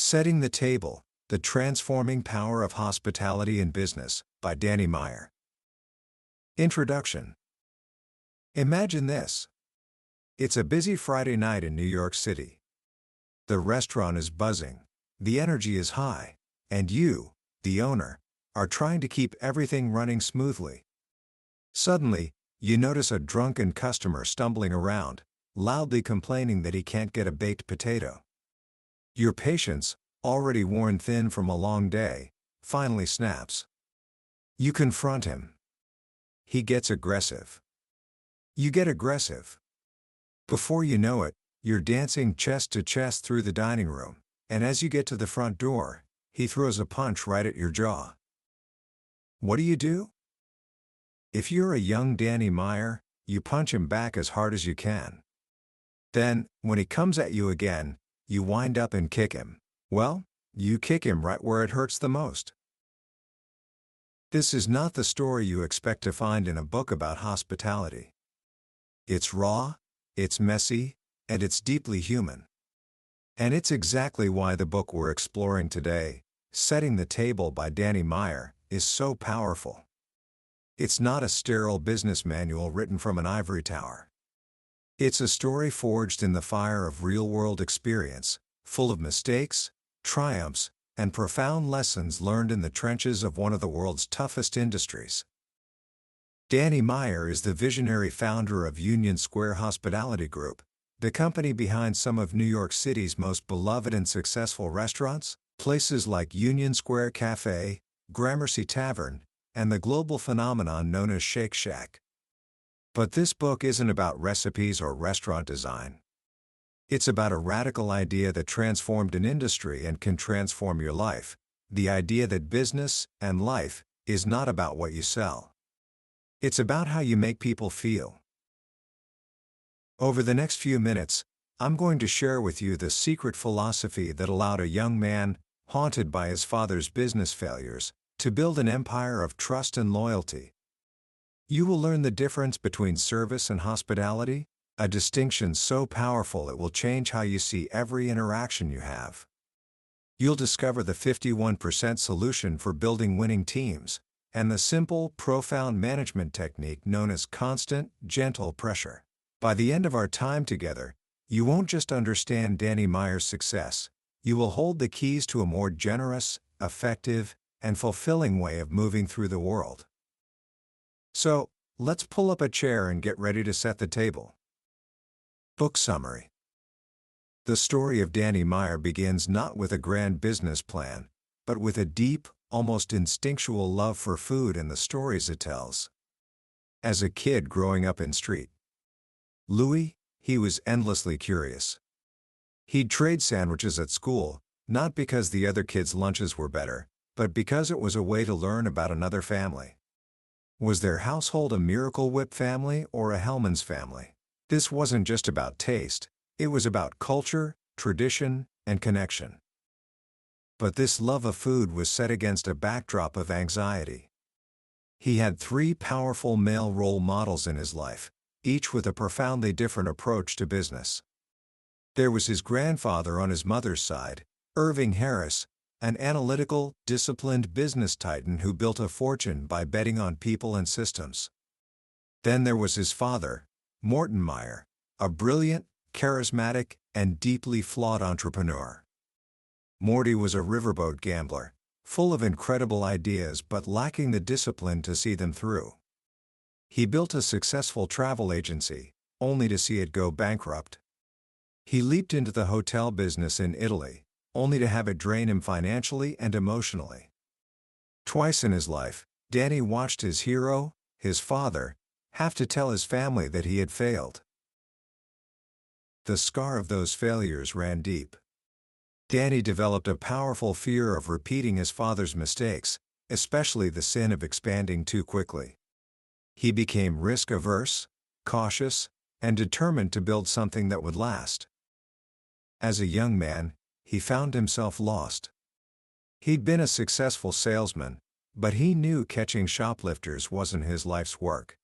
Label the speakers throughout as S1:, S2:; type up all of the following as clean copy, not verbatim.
S1: Setting the Table, The Transforming Power of Hospitality in Business, by Danny Meyer. Introduction. Imagine this. It's a busy Friday night in New York City. The restaurant is buzzing, the energy is high, and you, the owner, are trying to keep everything running smoothly. Suddenly, you notice a drunken customer stumbling around, loudly complaining that he can't get a baked potato. Your patience, already worn thin from a long day, finally snaps. You confront him. He gets aggressive. You get aggressive. Before you know it, you're dancing chest to chest through the dining room, and as you get to the front door, he throws a punch right at your jaw. What do? If you're a young Danny Meyer, you punch him back as hard as you can. Then, when he comes at you again, you wind up and kick him. Well, you kick him right where it hurts the most. This is not the story you expect to find in a book about hospitality. It's raw, it's messy, and it's deeply human. And it's exactly why the book we're exploring today, Setting the Table by Danny Meyer, is so powerful. It's not a sterile business manual written from an ivory tower. It's a story forged in the fire of real-world experience, full of mistakes, triumphs, and profound lessons learned in the trenches of one of the world's toughest industries. Danny Meyer is the visionary founder of Union Square Hospitality Group, the company behind some of New York City's most beloved and successful restaurants, places like Union Square Cafe, Gramercy Tavern, and the global phenomenon known as Shake Shack. But this book isn't about recipes or restaurant design. It's about a radical idea that transformed an industry and can transform your life, the idea that business and life is not about what you sell. It's about how you make people feel. Over the next few minutes, I'm going to share with you the secret philosophy that allowed a young man, haunted by his father's business failures, to build an empire of trust and loyalty. You will learn the difference between service and hospitality, a distinction so powerful it will change how you see every interaction you have. You'll discover the 51% solution for building winning teams, and the simple, profound management technique known as constant, gentle pressure. By the end of our time together, you won't just understand Danny Meyer's success, you will hold the keys to a more generous, effective, and fulfilling way of moving through the world. So, let's pull up a chair and get ready to set the table. Book summary. The story of Danny Meyer begins not with a grand business plan, but with a deep, almost instinctual love for food and the stories it tells. As a kid growing up in St. Louis, he was endlessly curious. He'd trade sandwiches at school, not because the other kids' lunches were better, but because it was a way to learn about another family. Was their household a Miracle Whip family or a Hellman's family? This wasn't just about taste, it was about culture, tradition, and connection. But this love of food was set against a backdrop of anxiety. He had 3 powerful male role models in his life, each with a profoundly different approach to business. There was his grandfather on his mother's side, Irving Harris, an analytical, disciplined business titan who built a fortune by betting on people and systems. Then there was his father, Morton Meyer, a brilliant, charismatic, and deeply flawed entrepreneur. Morty was a riverboat gambler, full of incredible ideas but lacking the discipline to see them through. He built a successful travel agency, only to see it go bankrupt. He leaped into the hotel business in Italy, only to have it drain him financially and emotionally. Twice in his life, Danny watched his hero, his father, have to tell his family that he had failed. The scar of those failures ran deep. Danny developed a powerful fear of repeating his father's mistakes, especially the sin of expanding too quickly. He became risk-averse, cautious, and determined to build something that would last. As a young man, he found himself lost. He'd been a successful salesman, but he knew catching shoplifters wasn't his life's work.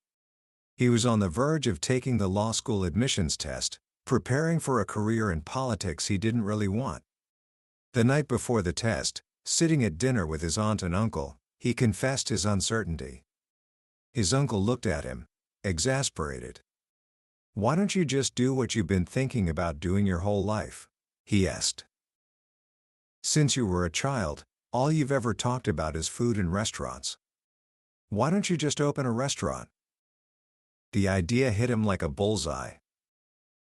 S1: He was on the verge of taking the law school admissions test, preparing for a career in politics he didn't really want. The night before the test, sitting at dinner with his aunt and uncle, he confessed his uncertainty. His uncle looked at him, exasperated. "Why don't you just do what you've been thinking about doing your whole life?" he asked. "Since you were a child, all you've ever talked about is food and restaurants. Why don't you just open a restaurant?" The idea hit him like a bullseye.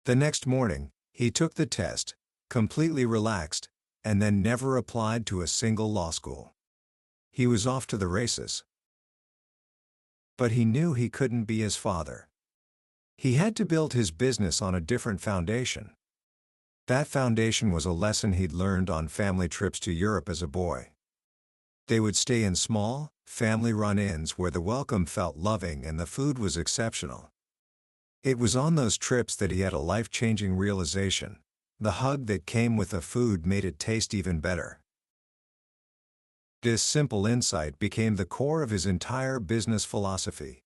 S1: The next morning, he took the test, completely relaxed, and then never applied to a single law school. He was off to the races. But he knew he couldn't be his father. He had to build his business on a different foundation. That foundation was a lesson he'd learned on family trips to Europe as a boy. They would stay in small, family-run inns where the welcome felt loving and the food was exceptional. It was on those trips that he had a life-changing realization. The hug that came with the food made it taste even better. This simple insight became the core of his entire business philosophy.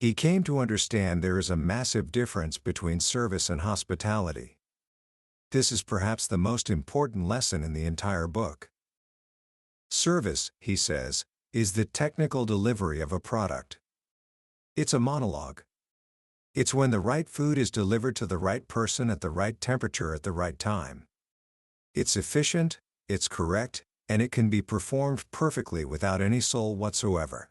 S1: He came to understand there is a massive difference between service and hospitality. This is perhaps the most important lesson in the entire book. Service, he says, is the technical delivery of a product. It's a monologue. It's when the right food is delivered to the right person at the right temperature at the right time. It's efficient, it's correct, and it can be performed perfectly without any soul whatsoever.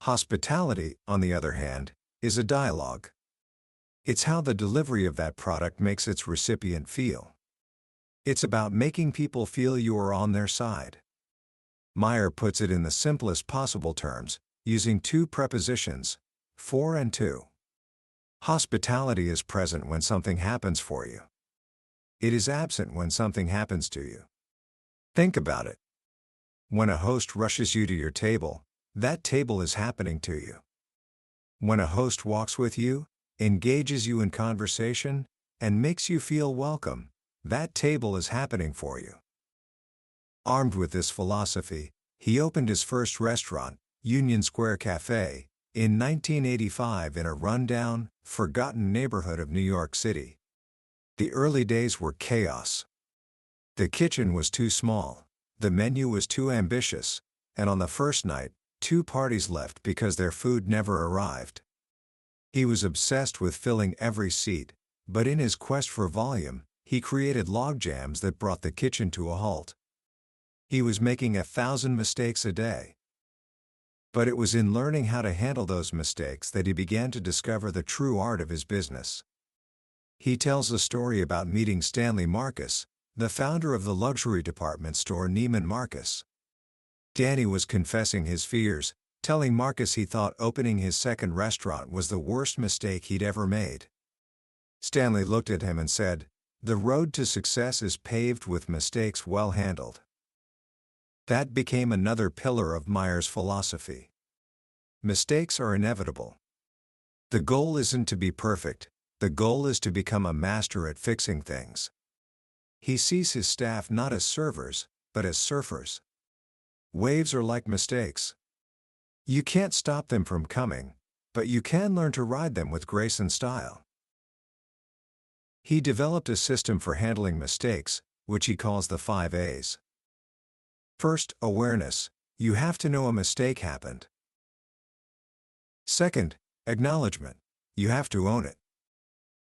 S1: Hospitality, on the other hand, is a dialogue. It's how the delivery of that product makes its recipient feel. It's about making people feel you are on their side. Meyer puts it in the simplest possible terms, using two prepositions, for and to. Hospitality is present when something happens for you. It is absent when something happens to you. Think about it. When a host rushes you to your table, that table is happening to you. When a host walks with you, engages you in conversation, and makes you feel welcome, that table is happening for you. Armed with this philosophy, he opened his first restaurant, Union Square Cafe, in 1985 in a rundown, forgotten neighborhood of New York City. The early days were chaos. The kitchen was too small, the menu was too ambitious, and on the first night, 2 parties left because their food never arrived. He was obsessed with filling every seat, but in his quest for volume, he created logjams that brought the kitchen to a halt. He was making 1,000 mistakes a day. But it was in learning how to handle those mistakes that he began to discover the true art of his business. He tells a story about meeting Stanley Marcus, the founder of the luxury department store Neiman Marcus. Danny was confessing his fears, telling Marcus he thought opening his second restaurant was the worst mistake he'd ever made. Stanley looked at him and said, "The road to success is paved with mistakes well handled." That became another pillar of Meyer's philosophy. Mistakes are inevitable. The goal isn't to be perfect, the goal is to become a master at fixing things. He sees his staff not as servers, but as surfers. Waves are like mistakes. You can't stop them from coming, but you can learn to ride them with grace and style. He developed a system for handling mistakes, which he calls the 5 A's. First, awareness. You have to know a mistake happened. Second, acknowledgement. You have to own it.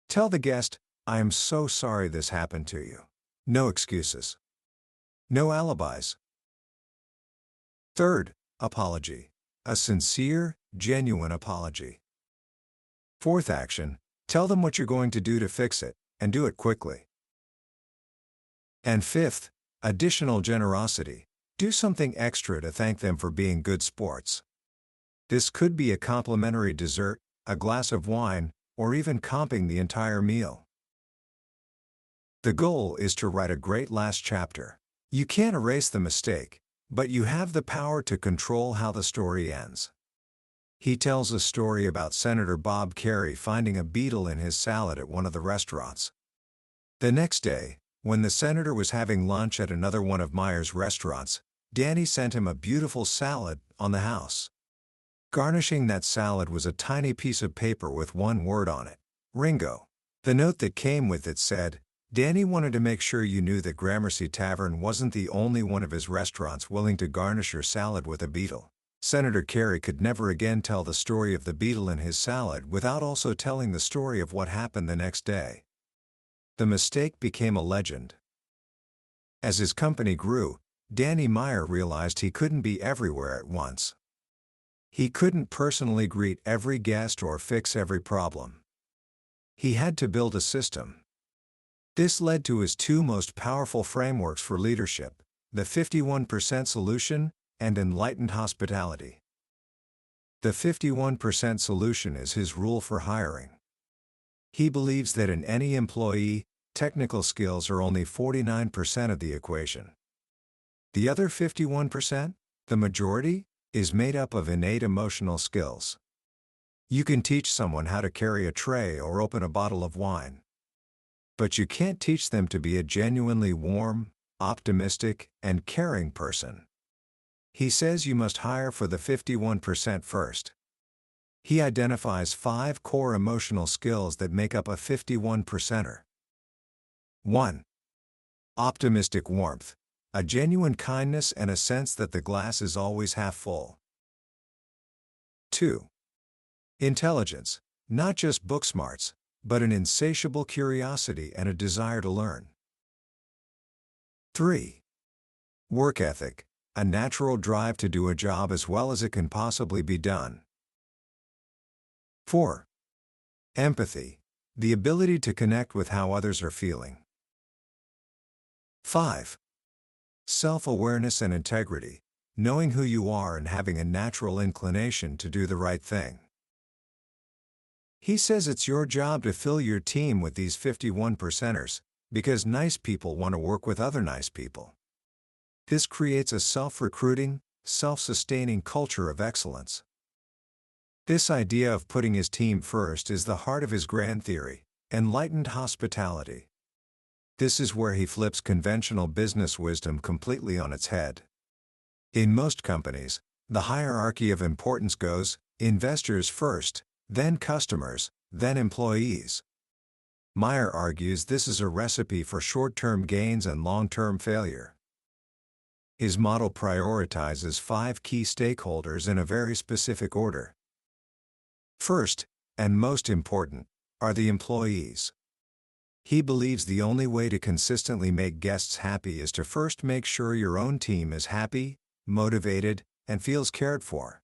S1: Tell the guest, "I am so sorry this happened to you." No excuses. No alibis. Third, apology. A sincere, genuine apology. Fourth action, tell them what you're going to do to fix it, and do it quickly. And fifth, additional generosity. Do something extra to thank them for being good sports. This could be a complimentary dessert, a glass of wine, or even comping the entire meal. The goal is to write a great last chapter. You can't erase the mistake, but you have the power to control how the story ends. He tells a story about Senator Bob Kerrey finding a beetle in his salad at one of the restaurants. The next day, when the senator was having lunch at another one of Meyer's restaurants, Danny sent him a beautiful salad on the house. Garnishing that salad was a tiny piece of paper with one word on it: Ringo. The note that came with it said, Danny wanted to make sure you knew that Gramercy Tavern wasn't the only one of his restaurants willing to garnish your salad with a beetle. Senator Kerry could never again tell the story of the beetle in his salad without also telling the story of what happened the next day. The mistake became a legend. As his company grew, Danny Meyer realized he couldn't be everywhere at once. He couldn't personally greet every guest or fix every problem. He had to build a system. This led to his two most powerful frameworks for leadership, the 51% solution and enlightened hospitality. The 51% solution is his rule for hiring. He believes that in any employee, technical skills are only 49% of the equation. The other 51%, the majority, is made up of innate emotional skills. You can teach someone how to carry a tray or open a bottle of wine. But you can't teach them to be a genuinely warm, optimistic, and caring person. He says you must hire for the 51% first. He identifies 5 core emotional skills that make up a 51%er. 1. Optimistic warmth, a genuine kindness and a sense that the glass is always half full. 2. Intelligence, not just book smarts, but an insatiable curiosity and a desire to learn. 3. Work ethic, a natural drive to do a job as well as it can possibly be done. 4. Empathy, the ability to connect with how others are feeling. 5. Self-awareness and integrity, knowing who you are and having a natural inclination to do the right thing. He says it's your job to fill your team with these 51%ers, because nice people want to work with other nice people. This creates a self-recruiting, self-sustaining culture of excellence. This idea of putting his team first is the heart of his grand theory, enlightened hospitality. This is where he flips conventional business wisdom completely on its head. In most companies, the hierarchy of importance goes, investors first, then customers, then employees. Meyer argues this is a recipe for short-term gains and long-term failure. His model prioritizes 5 key stakeholders in a very specific order. First, and most important, are the employees. He believes the only way to consistently make guests happy is to first make sure your own team is happy, motivated, and feels cared for.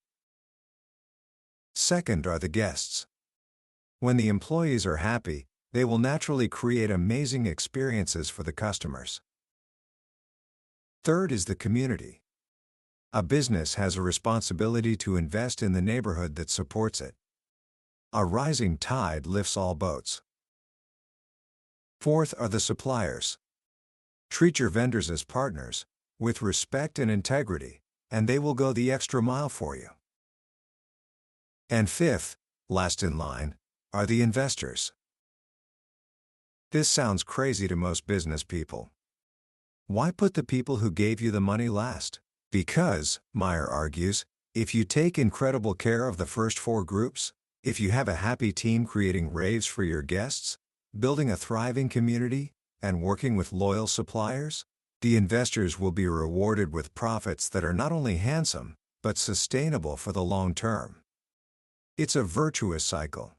S1: Second are the guests. When the employees are happy, they will naturally create amazing experiences for the customers. Third is the community. A business has a responsibility to invest in the neighborhood that supports it. A rising tide lifts all boats. Fourth are the suppliers. Treat your vendors as partners, with respect and integrity, and they will go the extra mile for you. And fifth, last in line, are the investors. This sounds crazy to most business people. Why put the people who gave you the money last? Because, Meyer argues, if you take incredible care of the first 4 groups, if you have a happy team creating raves for your guests, building a thriving community, and working with loyal suppliers, the investors will be rewarded with profits that are not only handsome, but sustainable for the long term. It's a virtuous cycle.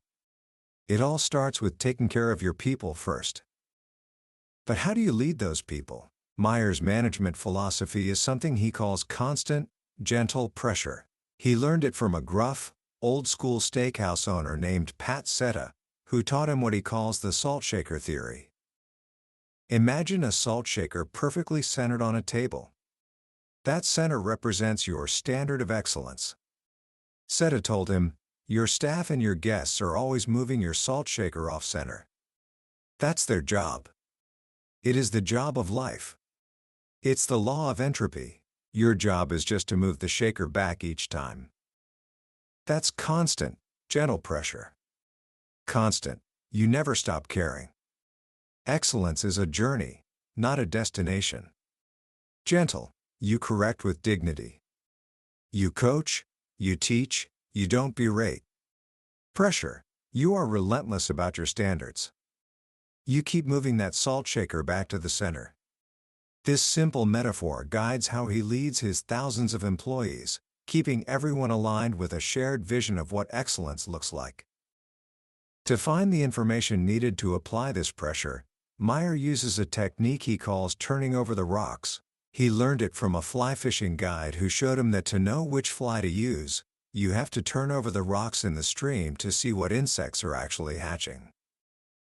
S1: It all starts with taking care of your people first. But how do you lead those people? Meyer's management philosophy is something he calls constant, gentle pressure. He learned it from a gruff, old-school steakhouse owner named Pat Setta, who taught him what he calls the salt shaker theory. Imagine a salt shaker perfectly centered on a table. That center represents your standard of excellence. Setta told him, your staff and your guests are always moving your salt shaker off center. That's their job. It is the job of life. It's the law of entropy. Your job is just to move the shaker back each time. That's constant, gentle pressure. Constant, you never stop caring. Excellence is a journey, not a destination. Gentle, you correct with dignity. You coach, you teach, you don't berate. Pressure, you are relentless about your standards. You keep moving that salt shaker back to the center. This simple metaphor guides how he leads his thousands of employees, keeping everyone aligned with a shared vision of what excellence looks like. To find the information needed to apply this pressure, Meyer uses a technique he calls turning over the rocks. He learned it from a fly fishing guide who showed him that to know which fly to use, you have to turn over the rocks in the stream to see what insects are actually hatching.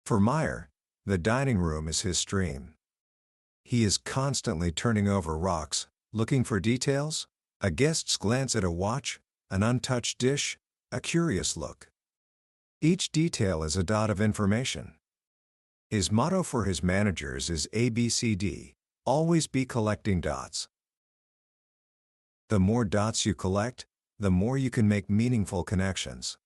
S1: For Meyer, the dining room is his stream. He is constantly turning over rocks, looking for details, a guest's glance at a watch, an untouched dish, a curious look. Each detail is a dot of information. His motto for his managers is ABCD, always be collecting dots. The more dots you collect, the more you can make meaningful connections.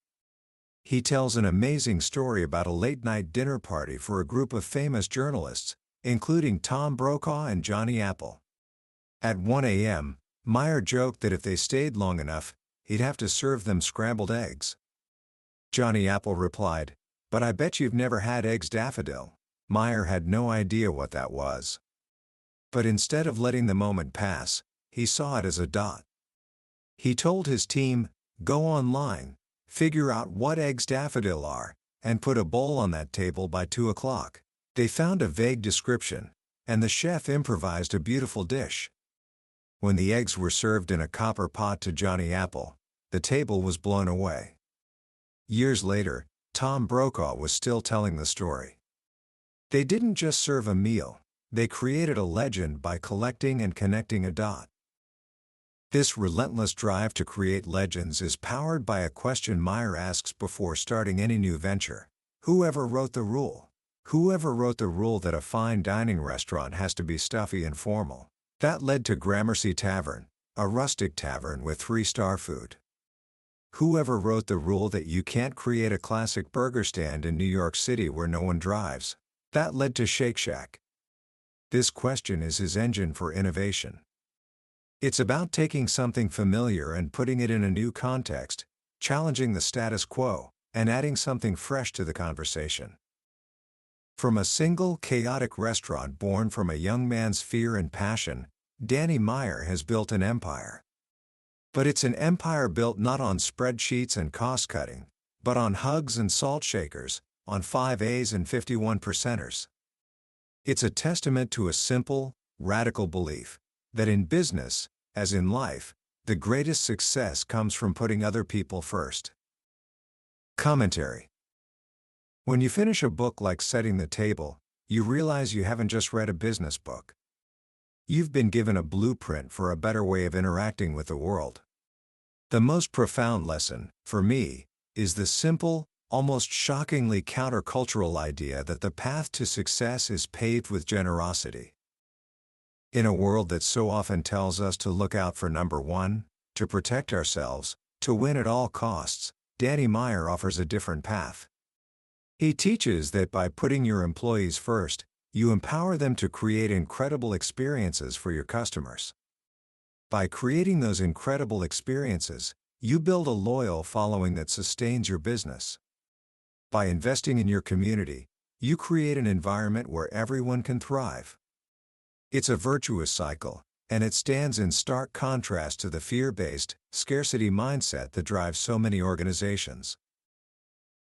S1: He tells an amazing story about a late-night dinner party for a group of famous journalists, including Tom Brokaw and Johnny Apple. At 1 a.m., Meyer joked that if they stayed long enough, he'd have to serve them scrambled eggs. Johnny Apple replied, "But I bet you've never had eggs daffodil." Meyer had no idea what that was. But instead of letting the moment pass, he saw it as a dot. He told his team, "Go online, figure out what eggs daffodil are, and put a bowl on that table by 2 o'clock. They found a vague description, and the chef improvised a beautiful dish. When the eggs were served in a copper pot to Johnny Apple, the table was blown away. Years later, Tom Brokaw was still telling the story. They didn't just serve a meal, they created a legend by collecting and connecting a dot. This relentless drive to create legends is powered by a question Meyer asks before starting any new venture. Whoever wrote the rule? Whoever wrote the rule that a fine dining restaurant has to be stuffy and formal? That led to Gramercy Tavern, a rustic tavern with 3-star food. Whoever wrote the rule that you can't create a classic burger stand in New York City where no one drives? That led to Shake Shack. This question is his engine for innovation. It's about taking something familiar and putting it in a new context, challenging the status quo, and adding something fresh to the conversation. From a single, chaotic restaurant born from a young man's fear and passion, Danny Meyer has built an empire. But it's an empire built not on spreadsheets and cost-cutting, but on hugs and salt shakers, on 5As and 51%ers. It's a testament to a simple, radical belief that in business, as in life, the greatest success comes from putting other people first. Commentary. When you finish a book like Setting the Table, you realize you haven't just read a business book. You've been given a blueprint for a better way of interacting with the world. The most profound lesson, for me, is the simple, almost shockingly countercultural idea that the path to success is paved with generosity. In a world that so often tells us to look out for number one, to protect ourselves, to win at all costs, Danny Meyer offers a different path. He teaches that by putting your employees first, you empower them to create incredible experiences for your customers. By creating those incredible experiences, you build a loyal following that sustains your business. By investing in your community, you create an environment where everyone can thrive. It's a virtuous cycle, and it stands in stark contrast to the fear-based, scarcity mindset that drives so many organizations.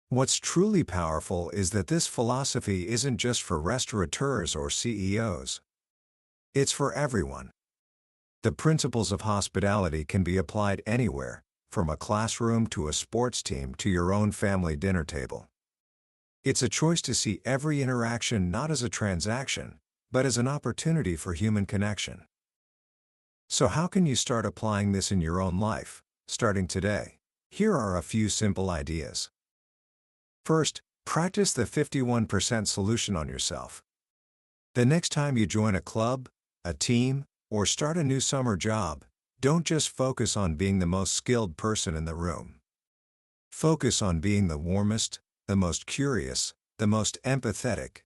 S1: What's truly powerful is that this philosophy isn't just for restaurateurs or CEOs. It's for everyone. The principles of hospitality can be applied anywhere, from a classroom to a sports team to your own family dinner table. It's a choice to see every interaction not as a transaction, but as an opportunity for human connection. So how can you start applying this in your own life, starting today? Here are a few simple ideas. First, practice the 51% solution on yourself. The next time you join a club, a team, or start a new summer job, don't just focus on being the most skilled person in the room. Focus on being the warmest, the most curious, the most empathetic.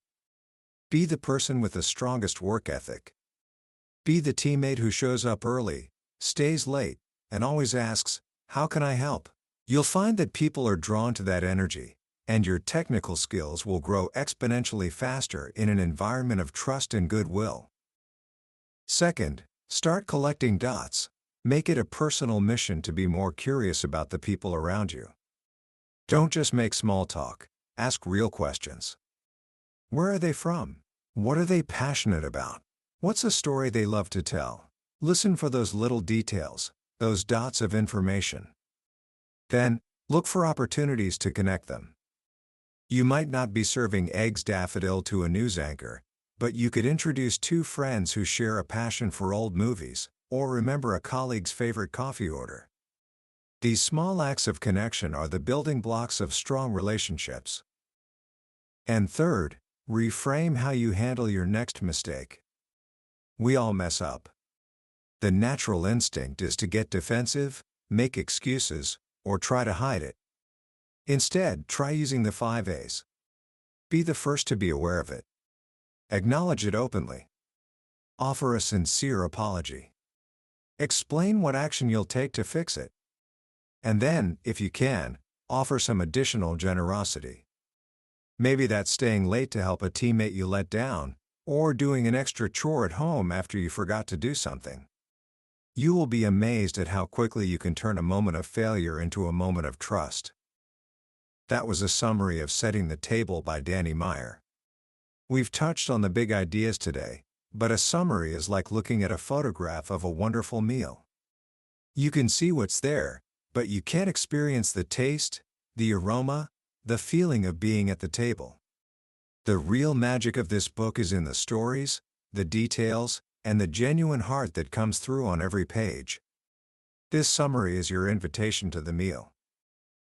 S1: Be the person with the strongest work ethic. Be the teammate who shows up early, stays late, and always asks, "How can I help?" You'll find that people are drawn to that energy, and your technical skills will grow exponentially faster in an environment of trust and goodwill. Second, start collecting dots. Make it a personal mission to be more curious about the people around you. Don't just make small talk, ask real questions. Where are they from? What are they passionate about? What's a story they love to tell? Listen for those little details, those dots of information. Then, look for opportunities to connect them. You might not be serving eggs daffodil to a news anchor, but you could introduce two friends who share a passion for old movies, or remember a colleague's favorite coffee order. These small acts of connection are the building blocks of strong relationships. And third, reframe how you handle your next mistake. We all mess up. The natural instinct is to get defensive, make excuses, or try to hide it. Instead, try using the 5 A's. Be the first to be aware of it. Acknowledge it openly. Offer a sincere apology. Explain what action you'll take to fix it. And then, if you can, offer some additional generosity. Maybe that's staying late to help a teammate you let down, or doing an extra chore at home after you forgot to do something. You will be amazed at how quickly you can turn a moment of failure into a moment of trust. That was a summary of Setting the Table by Danny Meyer. We've touched on the big ideas today, but a summary is like looking at a photograph of a wonderful meal. You can see what's there, but you can't experience the taste, the aroma, the feeling of being at the table. The real magic of this book is in the stories, the details, and the genuine heart that comes through on every page. This summary is your invitation to the meal.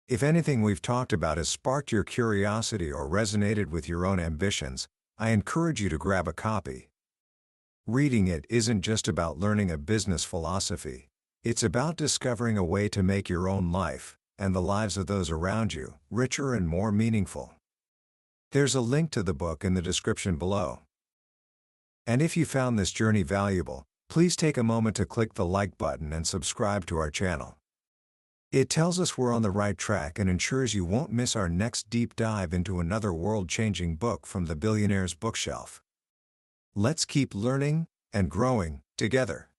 S1: If anything we've talked about has sparked your curiosity or resonated with your own ambitions, I encourage you to grab a copy. Reading it isn't just about learning a business philosophy. It's about discovering a way to make your own life, and the lives of those around you, richer and more meaningful. There's a link to the book in the description below. And if you found this journey valuable, please take a moment to click the like button and subscribe to our channel. It tells us we're on the right track and ensures you won't miss our next deep dive into another world-changing book from the billionaire's bookshelf. Let's keep learning and growing together.